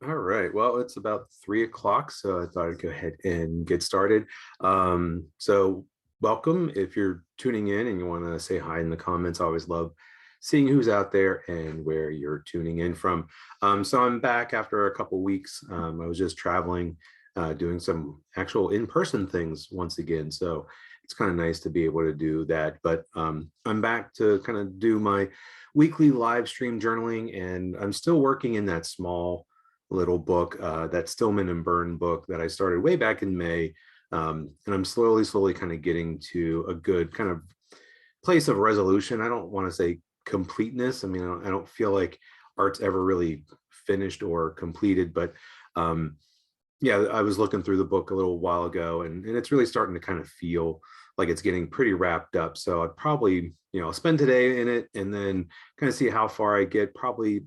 All right. Well, it's about 3 o'clock, so I thought I'd go ahead and get started. So welcome. If you're tuning in and you want to say hi in the comments, I always love seeing who's out there and where you're tuning in from. So I'm back after a couple weeks. I was just traveling, doing some actual in-person things once again. So it's kind of nice to be able to do that. But I'm back to kind of do my weekly live stream journaling, and I'm still working in that small little book, that Stillman and Byrne book that I started way back in May. And I'm slowly kind of getting to a good kind of place of resolution. I don't want to say completeness. I mean, I don't feel like art's ever really finished or completed, but yeah, I was looking through the book a little while ago, and it's really starting to kind of feel like it's getting pretty wrapped up. So I'd probably, I'll spend today in it and then kind of see how far I get. Probably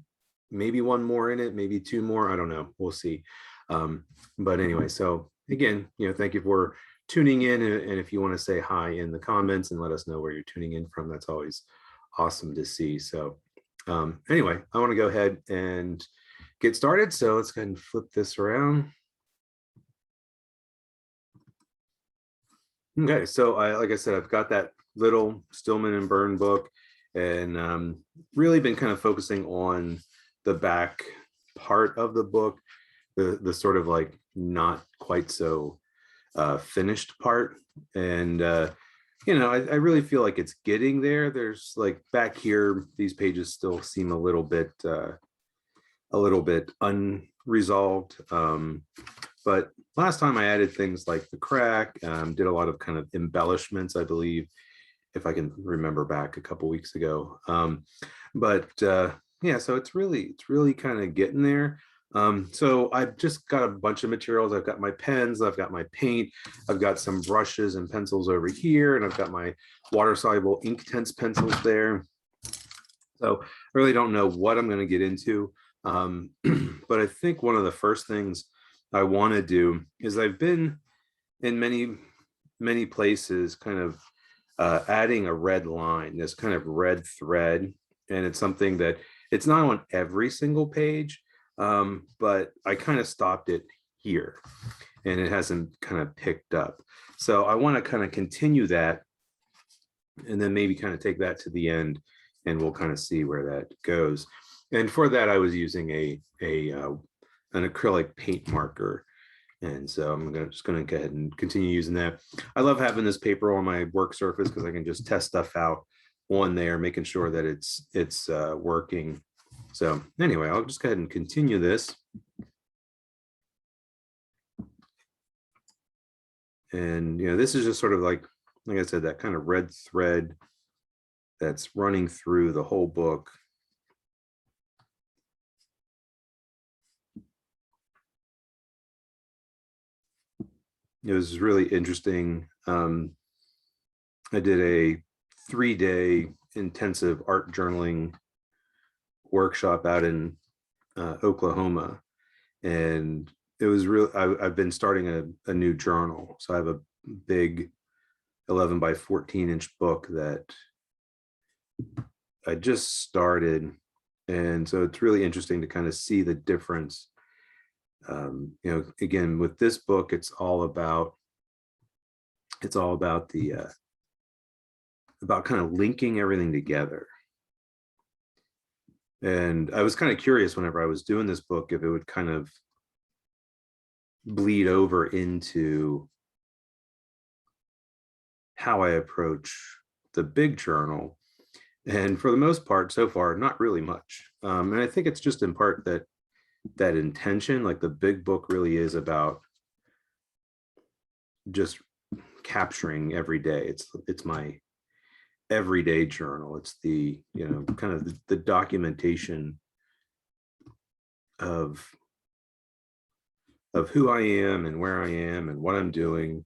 maybe one more in it, maybe two more. I don't know. We'll see. But anyway, so again, thank you for tuning in. And if you want to say hi in the comments and let us know where you're tuning in from, that's always awesome to see. So anyway, I want to go ahead and get started. So let's go ahead and flip this around. Okay, so like I said, I've got that little Stillman and Byrne book, and really been kind of focusing on the back part of the book, the sort of like not quite so finished part. And I really feel like it's getting there. There's like back here, these pages still seem a little bit unresolved. But last time I added things like the crack, did a lot of kind of embellishments, I believe, if I can remember back a couple weeks ago. Yeah, so it's really kind of getting there. So I've just got a bunch of materials. I've got my pens, I've got my paint, I've got some brushes and pencils over here, and I've got my water-soluble Inktense pencils there. So I really don't know what I'm going to get into. But I think one of the first things I want to do is I've been in many places kind of adding a red line, this kind of red thread. And it's something that it's not on every single page, but I kind of stopped it here and it hasn't kind of picked up. So I want to kind of continue that and then maybe kind of take that to the end, and we'll kind of see where that goes. And for that, I was using an acrylic paint marker. And so I'm just going to go ahead and continue using that. I love having this paper on my work surface because I can just test stuff out on there, making sure that it's working. So anyway, I'll just go ahead and continue this. And, this is just sort of like I said, that kind of red thread that's running through the whole book. It was really interesting. I did a 3-day intensive art journaling workshop out in Oklahoma, and it was real. I've been starting a new journal, so I have a big 11 by 14-inch book that I just started, and so it's really interesting to kind of see the difference. Again, with this book, it's all about the about kind of linking everything together. And I was kind of curious whenever I was doing this book if it would kind of bleed over into how I approach the big journal. And for the most part, so far, not really much. And I think it's just in part that intention, like the big book really is about just capturing every day. It's my everyday journal. It's the kind of the documentation of who I am and where I am and what I'm doing.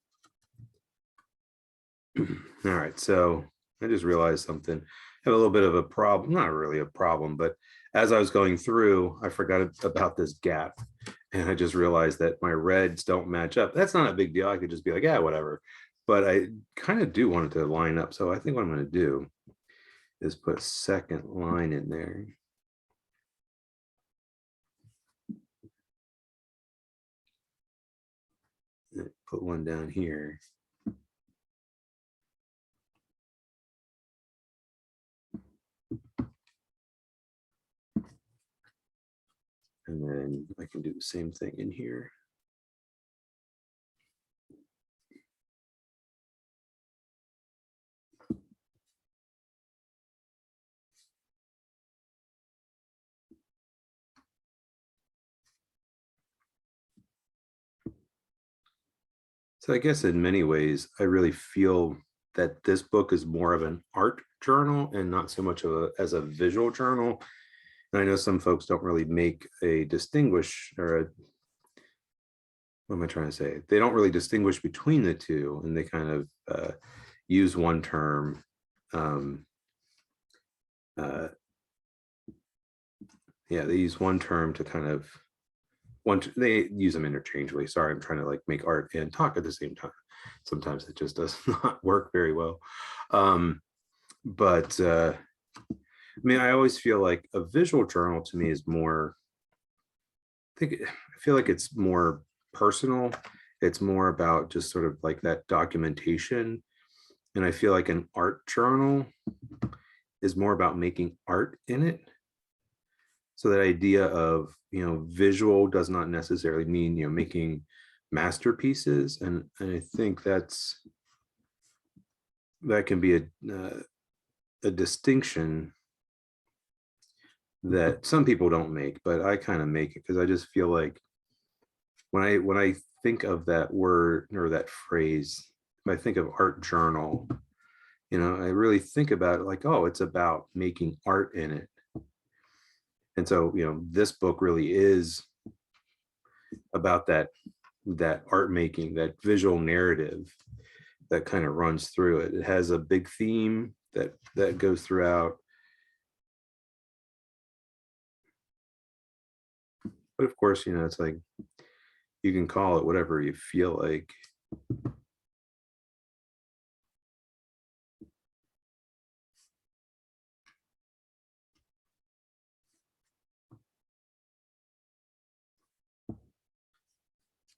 All right, so I just realized something. I have a little bit of a problem, not really a problem, but as I was going through, I forgot about this gap, and I just realized that my reds don't match up. That's not a big deal. I could just be like, yeah, whatever. But I kind of do want it to line up. So I think what I'm going to do is put a second line in there. put one down here. And then I can do the same thing in here. So I guess in many ways, I really feel that this book is more of an art journal and not so much of as a visual journal. And I know some folks don't really make a distinguish or a, what am I trying to say? They don't really distinguish between the two, and they kind of use one term. Yeah, they use one term to kind of they use them interchangeably. Sorry, I'm trying to like make art and talk at the same time. Sometimes it just does not work very well. But I mean, I always feel like a visual journal to me is more, I feel like it's more personal. It's more about just sort of like that documentation. And I feel like an art journal is more about making art in it. So that idea of, visual does not necessarily mean, making masterpieces. And I think that can be a distinction that some people don't make, but I kind of make it because I just feel like when I think of that word or that phrase, if I think of art journal, I really think about it like, oh, it's about making art in it. And so, this book really is about that art making, that visual narrative that kind of runs through it. It has a big theme that goes throughout. But of course, it's like you can call it whatever you feel like.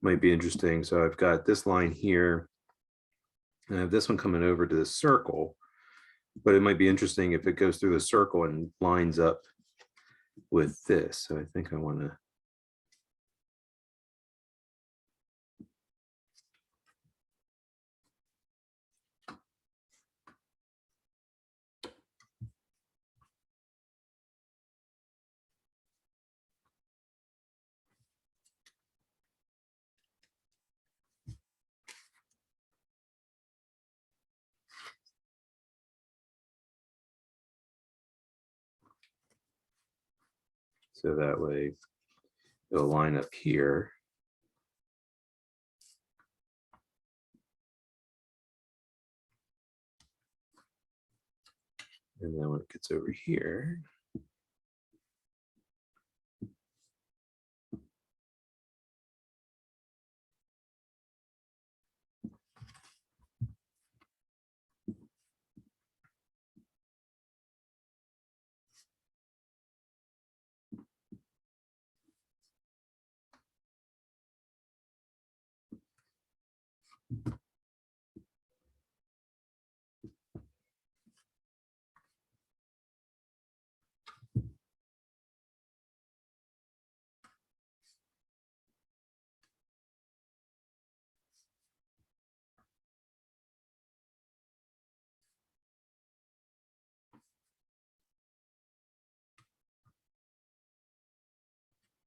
Might be interesting. So I've got this line here, and I have this one coming over to the circle, but it might be interesting if it goes through the circle and lines up with this. So I think I want to. So that way it'll line up here. And then when it gets over here,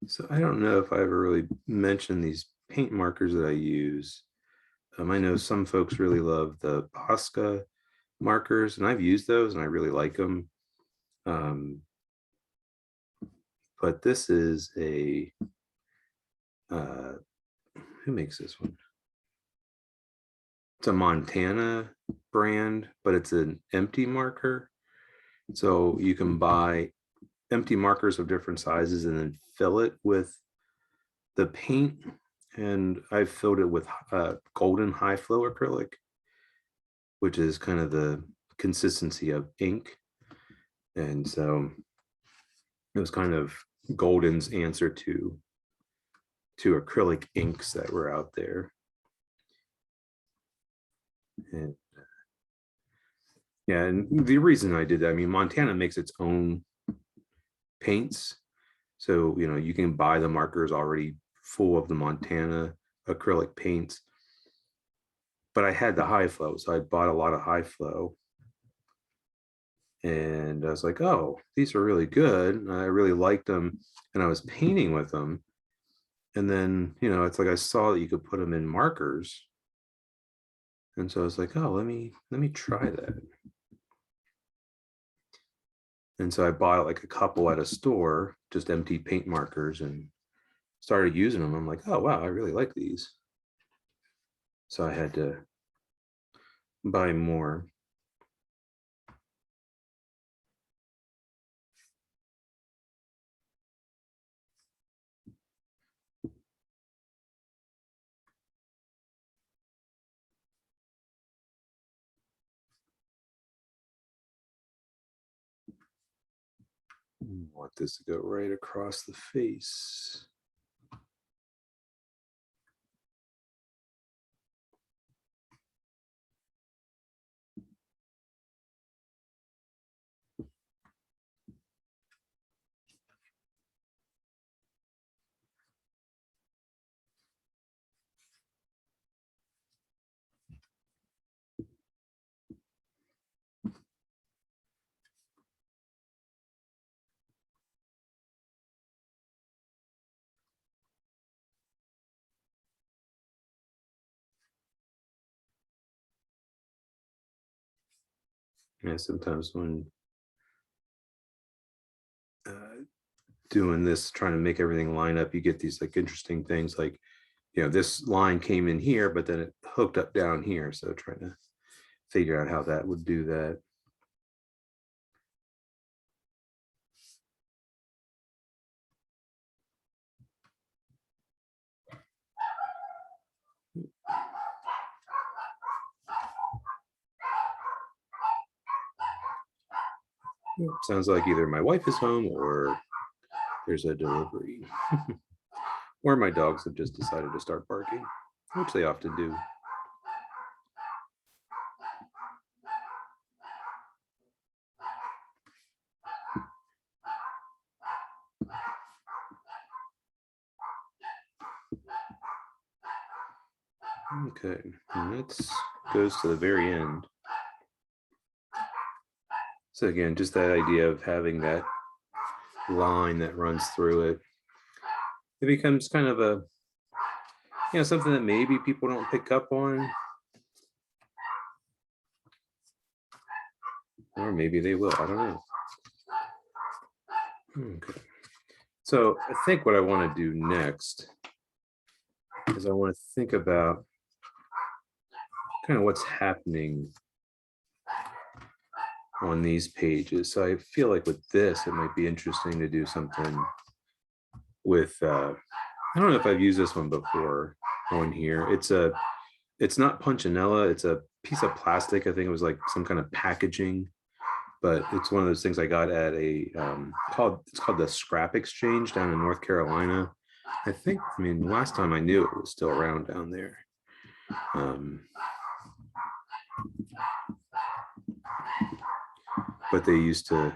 so I don't know if I ever really mentioned these paint markers that I use. I know some folks really love the Posca markers, and I've used those and I really like them. But this is who makes this one? It's a Montana brand, but it's an empty marker. So you can buy empty markers of different sizes and then fill it with the paint. And I've filled it with golden high flow acrylic, which is kind of the consistency of ink. And so it was kind of Golden's answer to acrylic inks that were out there. And yeah, and the reason I did that, I mean, Montana makes its own paints. So, you can buy the markers already full of the Montana acrylic paints. But I had the high flow, so I bought a lot of high flow. And I was like, oh, these are really good. And I really liked them. And I was painting with them. And then, it's like I saw that you could put them in markers. And so I was like, oh, let me try that. And so I bought like a couple at a store, just empty paint markers, and started using them. I'm like, oh, wow, I really like these. So I had to buy more. I want this to go right across the face. Yeah, sometimes when doing this, trying to make everything line up, you get these like interesting things like, this line came in here, but then it hooked up down here. So trying to figure out how that would do that. Sounds like either my wife is home or there's a delivery. Or my dogs have just decided to start barking, which they often do. Okay, and that goes to the very end. So again, just that idea of having that line that runs through it, it becomes kind of a, something that maybe people don't pick up on, or maybe they will, I don't know. Okay, so I think what I want to do next is I want to think about kind of what's happening on these pages. So I feel like with this, it might be interesting to do something with, I don't know if I've used this one before on here. It's not punchinella. It's a piece of plastic. I think it was like some kind of packaging, but it's one of those things I got at it's called the Scrap Exchange down in North Carolina. I mean, last time I knew it was still around down there. But they used to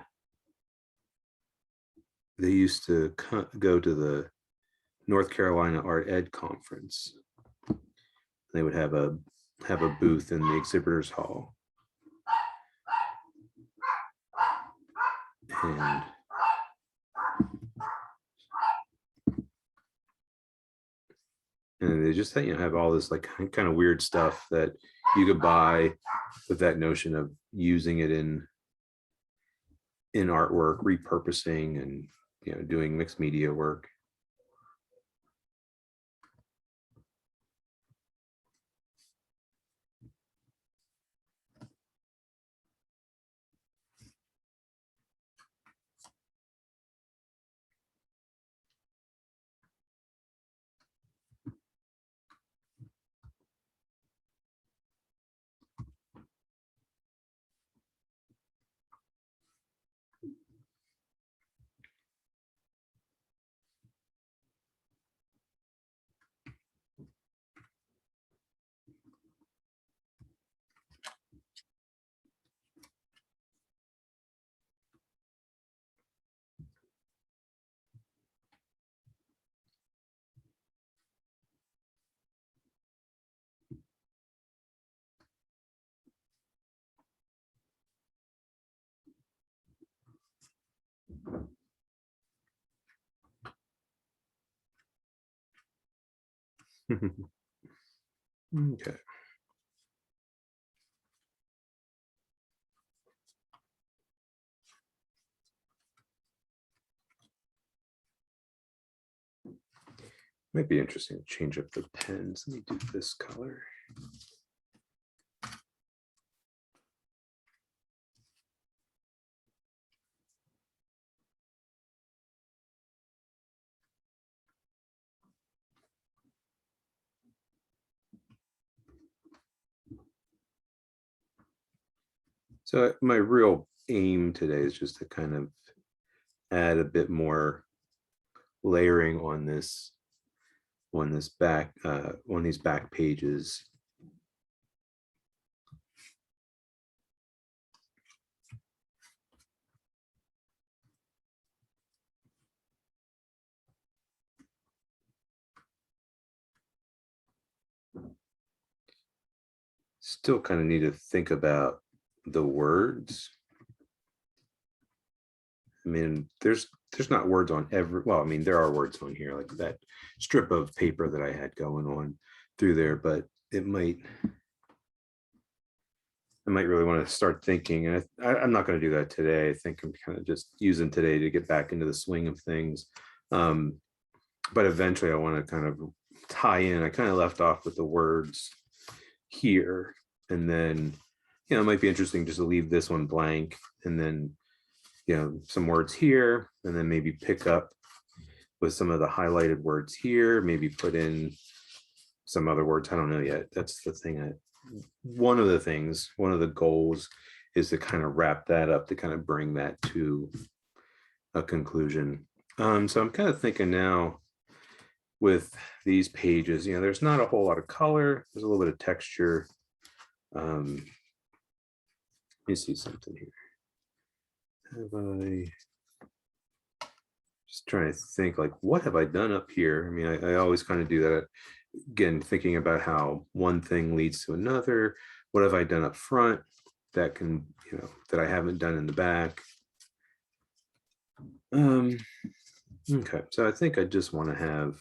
go to the North Carolina Art Ed Conference. They would have a booth in the exhibitors hall. And they just have all this like kind of weird stuff that you could buy with that notion of using it in artwork, repurposing, and doing mixed media work. Okay. Might be interesting to change up the pens. Let me do this color. So my real aim today is just to kind of add a bit more layering on this back on these back pages. Still kind of need to think about the words. I mean, there's not words on every, well, I mean, there are words on here, like that strip of paper that I had going on through there, but it might, I might really want to start thinking, and I'm not going to do that today. I think I'm kind of just using today to get back into the swing of things. But eventually I want to kind of tie in. I kind of left off with the words here, and then, you know, it might be interesting just to leave this one blank, and then, you know, some words here, and then maybe pick up with some of the highlighted words here, maybe put in some other words. I don't know yet. That's the thing. One of the goals is to kind of wrap that up, to kind of bring that to a conclusion. So I'm kind of thinking now with these pages, you know, there's not a whole lot of color. There's a little bit of texture. Let me see something here. Have I just trying to think, like, what have I done up here? I mean, I always kind of do that. Again, thinking about how one thing leads to another. What have I done up front that can, you know, that I haven't done in the back? Okay, so I think I just want to have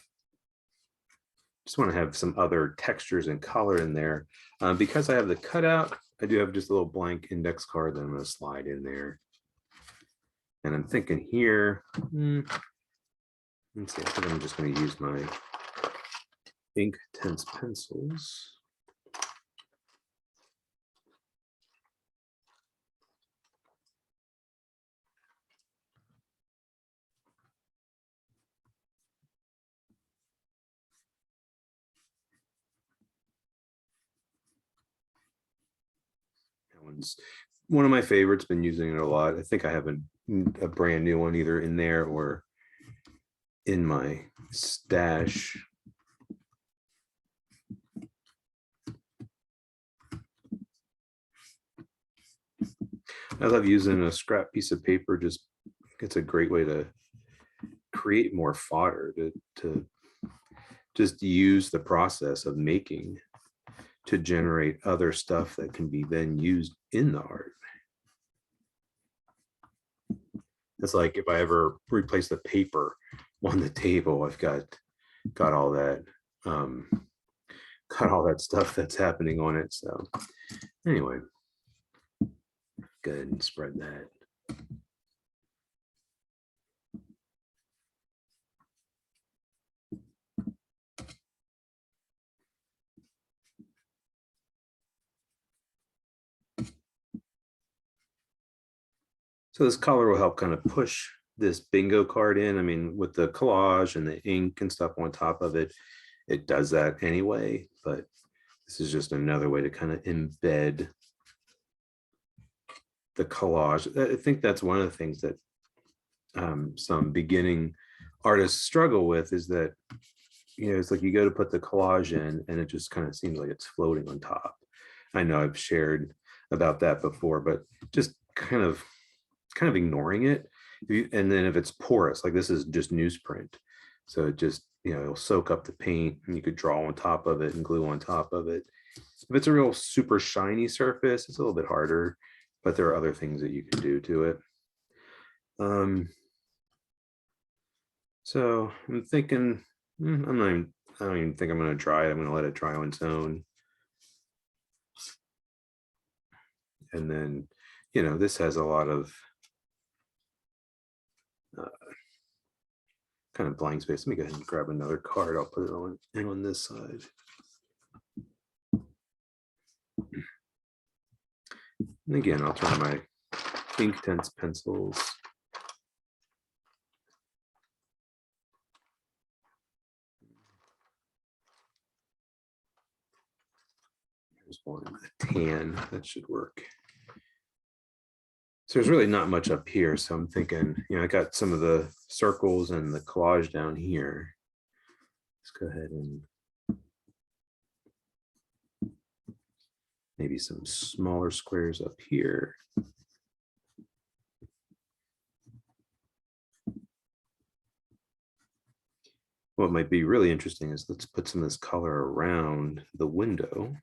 some other textures and color in there. Because I have the cutout, I do have just a little blank index card that I'm going to slide in there. And I'm thinking here, let's see, I think I'm just going to use my ink tense pencils. That one's one of my favorites, been using it a lot. I think I have a brand new one either in there or in my stash. I love using a scrap piece of paper. Just, it's a great way to create more fodder, to just use the process of making to generate other stuff that can be then used in the art. It's like if I ever replace the paper on the table, I've got all that stuff that's happening on it. So anyway, go ahead and spread that. So this color will help kind of push this bingo card in. I mean, with the collage and the ink and stuff on top of it, it does that anyway, but this is just another way to kind of embed the collage. I think that's one of the things that some beginning artists struggle with, is that, you know, it's like you go to put the collage in and it just kind of seems like it's floating on top. I know I've shared about that before, but just kind of ignoring it. And then if it's porous, like this is just newsprint, so it just, you know, it'll soak up the paint and you could draw on top of it and glue on top of it. If it's a real super shiny surface, it's a little bit harder, but there are other things that you can do to it. So I'm thinking, I'm not even I don't even think I'm going to dry it. I'm going to let it dry on its own. And then, this has a lot of uh, kind of blank space. Let me go ahead and grab another card. I'll put it on this side. And again, I'll try my Inktense pencils. There's one, a tan, that should work. So there's really not much up here. So I'm thinking, I got some of the circles and the collage down here. Let's go ahead and maybe some smaller squares up here. What might be really interesting is let's put some of this color around the window.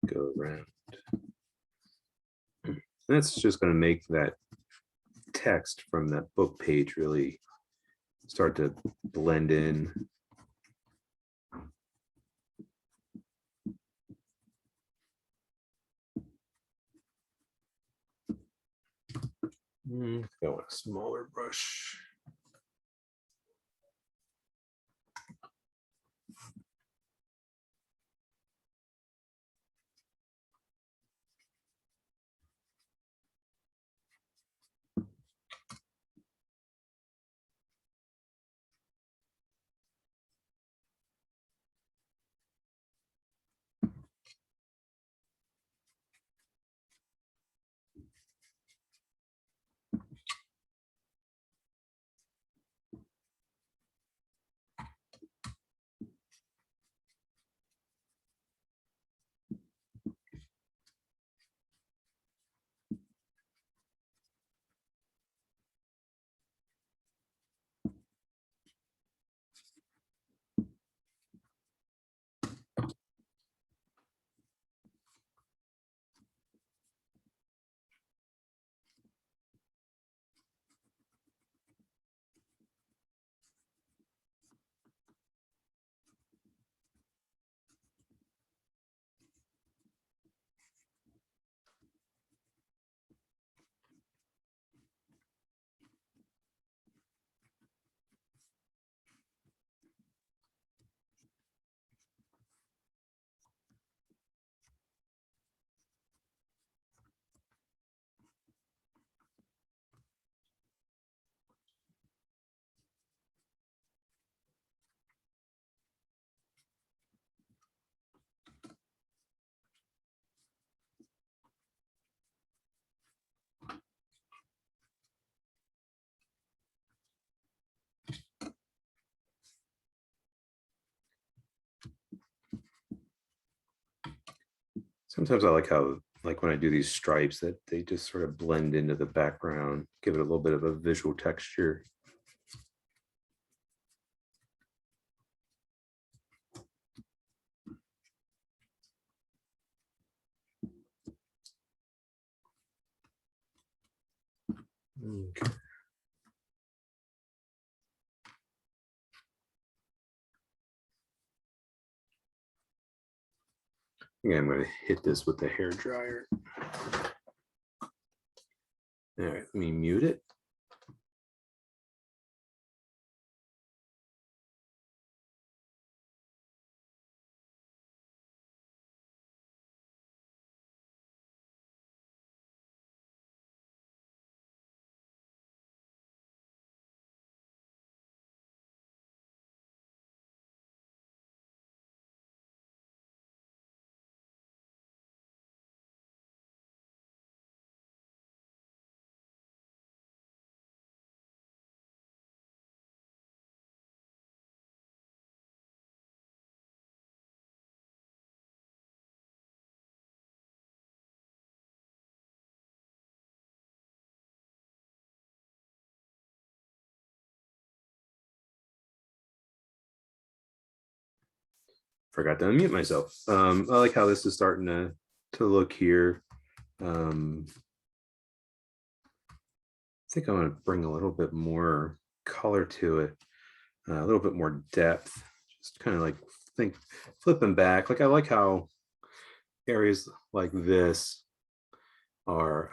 Go around. And that's just going to make that text from that book page really start to blend in. Go with a smaller brush. Sometimes I like how, like when I do these stripes, that they just sort of blend into the background, give it a little bit of a visual texture. Okay. Yeah, I'm going to hit this with the hair dryer. All right, let me mute it. forgot to unmute myself. I like how this is starting to look here. I think I'm going to bring a little bit more color to it, a little bit more depth, just kind of like flipping back. Like I like how areas like this are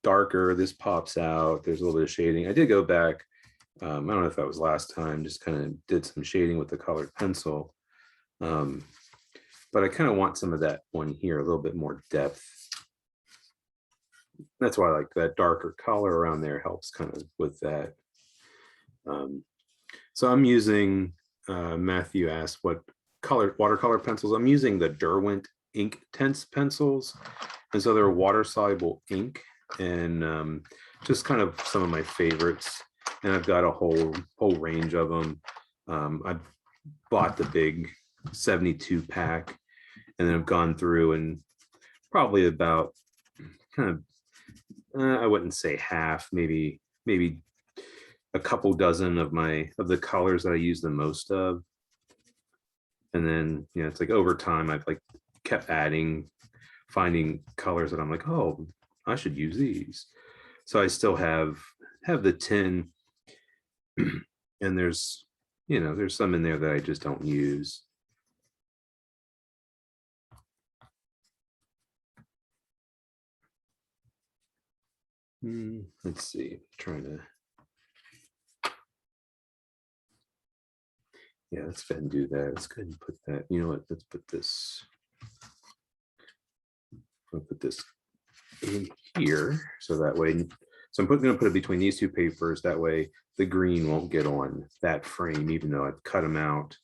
darker. This pops out. There's a little bit of shading. I did go back. I don't know if that was last time, just kind of did some shading with the colored pencil. But I kind of want some of that one here, a little bit more depth. That's why I like that darker color around there helps kind of with that. So I'm using, Matthew asked what watercolor pencils. I'm using the Derwent Ink Tense pencils. And so they're water soluble ink, and just kind of some of my favorites. And I've got a whole range of them. I bought the big 72 pack, and then I've gone through and probably about kind of, I wouldn't say half, maybe a couple dozen of the colors that I use the most of. And then, it's like over time, I've like kept finding colors that I'm like, oh, I should use these. So I still have the tin, and there's some in there that I just don't use. Let's see, trying to, let's go ahead and do that. Let's go ahead and put that, you know what, let's put this, I'll put this in here, so that way, so I'm going to put it between these two papers, that way the green won't get on that frame, even though I've cut them out.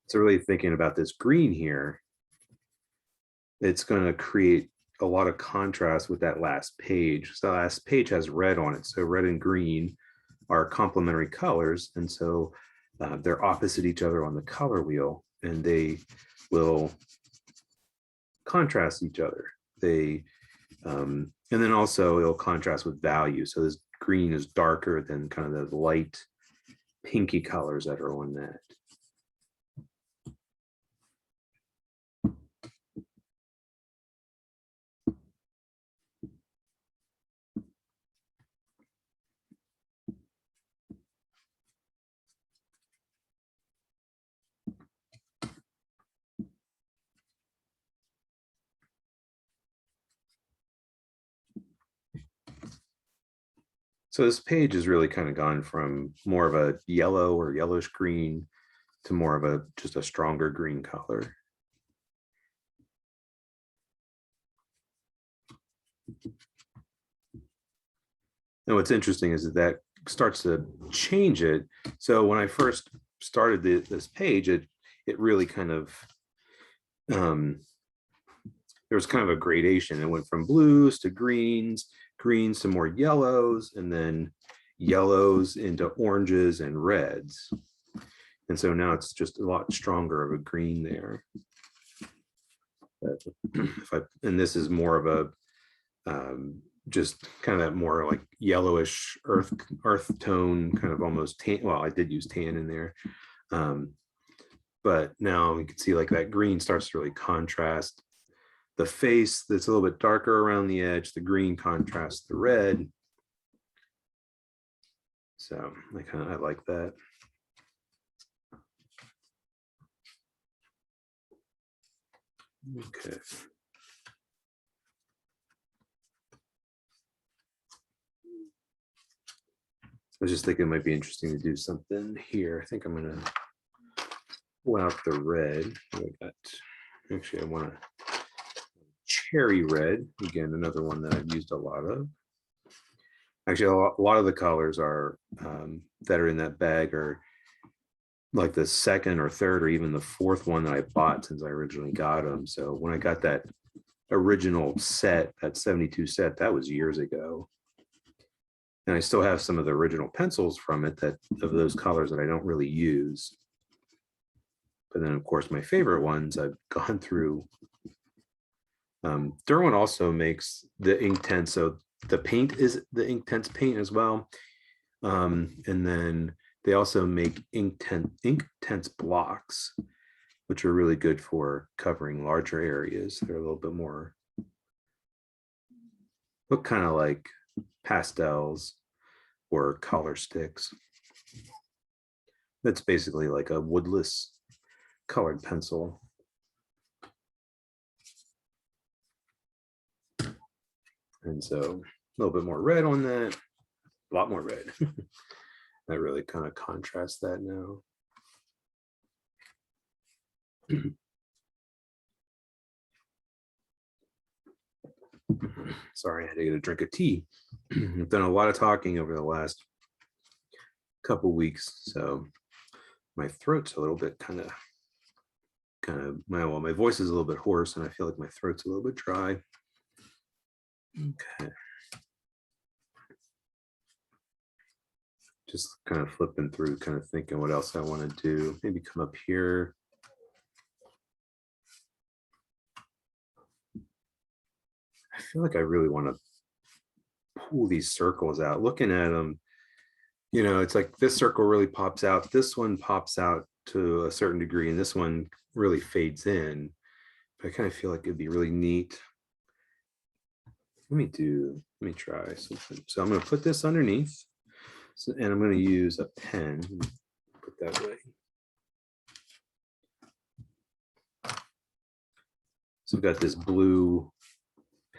So really thinking about this green here, it's going to create a lot of contrast with that last page. So the last page has red on it, so red and green are complementary colors, and so they're opposite each other on the color wheel, and they will contrast each other. And then also it'll contrast with value. So this green is darker than kind of the light pinky colors that are on that. So this page has really kind of gone from more of a yellow or yellowish green to more of just a stronger green color. And what's interesting is that starts to change it. So when I first started this page, it really kind of, there was kind of a gradation. It went from blues to greens to more yellows, and then yellows into oranges and reds. And so now it's just a lot stronger of a green there. And this is more of a, just kind of that more like yellowish earth tone, kind of almost tan. Well, I did use tan in there. But now you can see like that green starts to really contrast the face that's a little bit darker around the edge. The green contrasts the red. So I like that. Okay. I was just thinking it might be interesting to do something here. I think I'm gonna pull out the red. Actually, I want a cherry red. Again, another one that I've used a lot of. Actually, a lot of the colors are that are in that bag are like the second or third or even the fourth one that I bought since I originally got them. So when I got that original set, that 72 set, that was years ago. And I still have some of the original pencils from it of those colors that I don't really use. But then of course my favorite ones I've gone through. Derwent also makes the Inktense, so the paint is the Inktense paint as well. And then they also make ink tense blocks, which are really good for covering larger areas. They're a little bit more, look kind of like pastels or color sticks. That's basically like a woodless colored pencil. And so a little bit more red on that, a lot more red. That really kind of contrasts that now. Sorry, I had to get a drink of tea. I've done a lot of talking over the last couple weeks, so my throat's a little bit kind of my voice is a little bit hoarse, and I feel like my throat's a little bit dry. Okay. Just kind of flipping through, kind of thinking what else I want to do. Maybe come up here. I feel like I really want to pull these circles out. Looking at them, you know, it's like this circle really pops out. This one pops out to a certain degree, and this one really fades in. But I kind of feel like it'd be really neat. Let me try something. So I'm going to put this underneath, and I'm going to use a pen. Put that way. So I've got this blue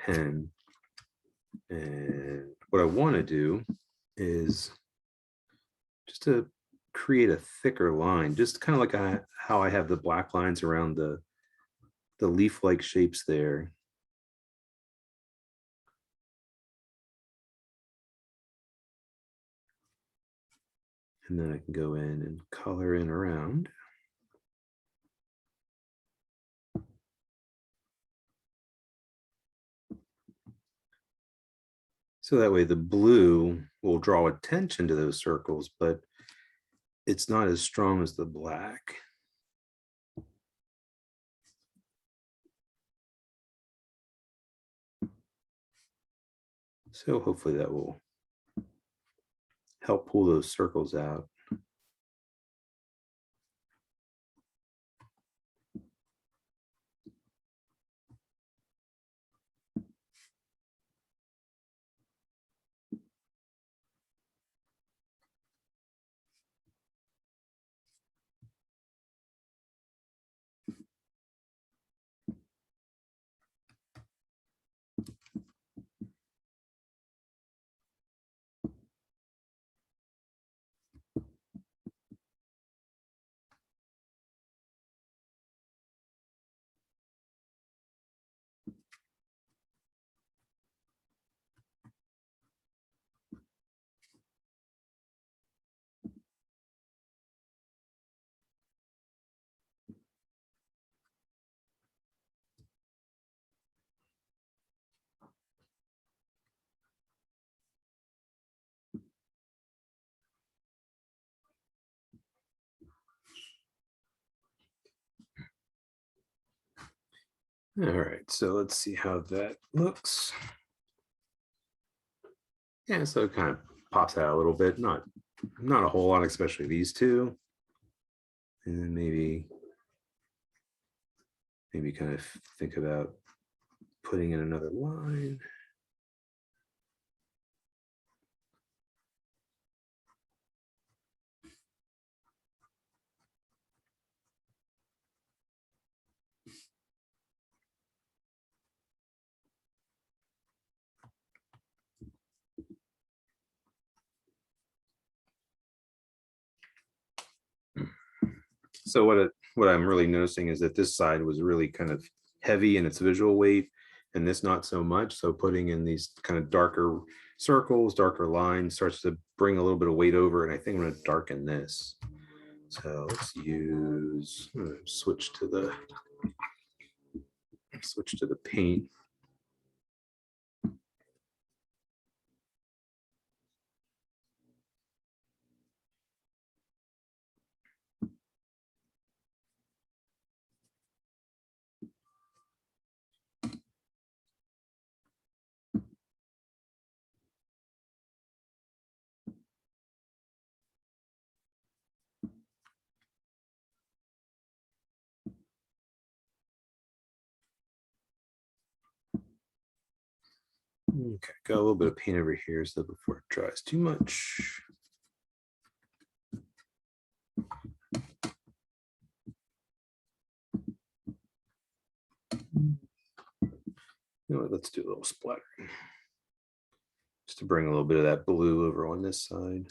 pen, and what I want to do is just to create a thicker line, just kind of like how I have the black lines around the leaf-like shapes there. And then I can go in and color in around. So that way the blue will draw attention to those circles, but it's not as strong as the black. So hopefully that will help pull those circles out. All right, so let's see how that looks. Yeah, so it kind of pops out a little bit, not a whole lot, especially these two. And then maybe kind of think about putting in another line. So what I'm really noticing is that this side was really kind of heavy in its visual weight, and this not so much. So putting in these kind of darker circles, darker lines starts to bring a little bit of weight over, and I think I'm going to darken this. So let's switch to the paint. Okay, got a little bit of paint over here so before it dries too much. You know what, let's do a little splattering just to bring a little bit of that blue over on this side.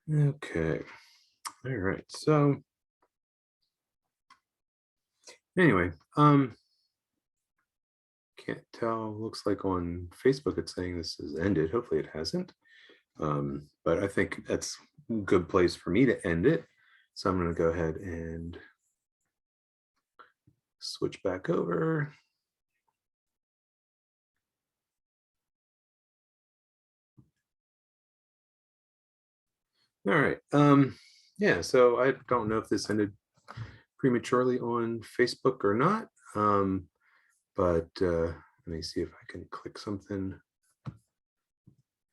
Okay, all right, so anyway, can't tell, looks like on Facebook it's saying this has ended. Hopefully it hasn't, but I think that's a good place for me to end it. So I'm going to go ahead and switch back over. All right, yeah, so I don't know if this ended prematurely on Facebook or not, but let me see if I can click something.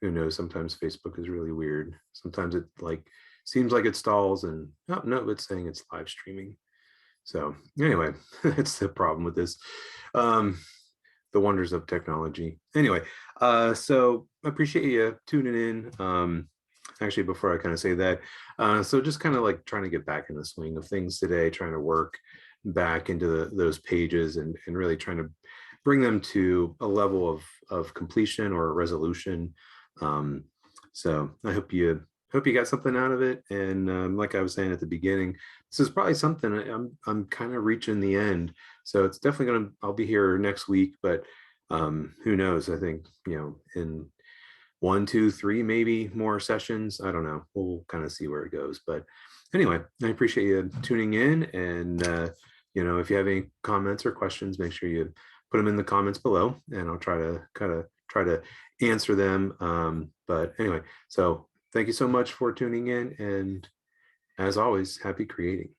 Who knows, sometimes Facebook is really weird. Sometimes it like seems like it stalls and oh no, it's saying it's live streaming. So anyway, that's the problem with this. Um, the wonders of technology. Anyway, so I appreciate you tuning in. Actually, before I kind of say that, so just kind of like trying to get back in the swing of things today, trying to work back into those pages and really trying to bring them to a level of completion or resolution. Um, so I hope you got something out of it. And like I was saying at the beginning, this is probably something I'm kind of reaching the end. So it's definitely I'll be here next week, but who knows? I think, in 1, 2, 3, maybe more sessions. I don't know. We'll kind of see where it goes. But anyway, I appreciate you tuning in. And, if you have any comments or questions, make sure you put them in the comments below and I'll try to answer them. But anyway, so thank you so much for tuning in. And as always, happy creating.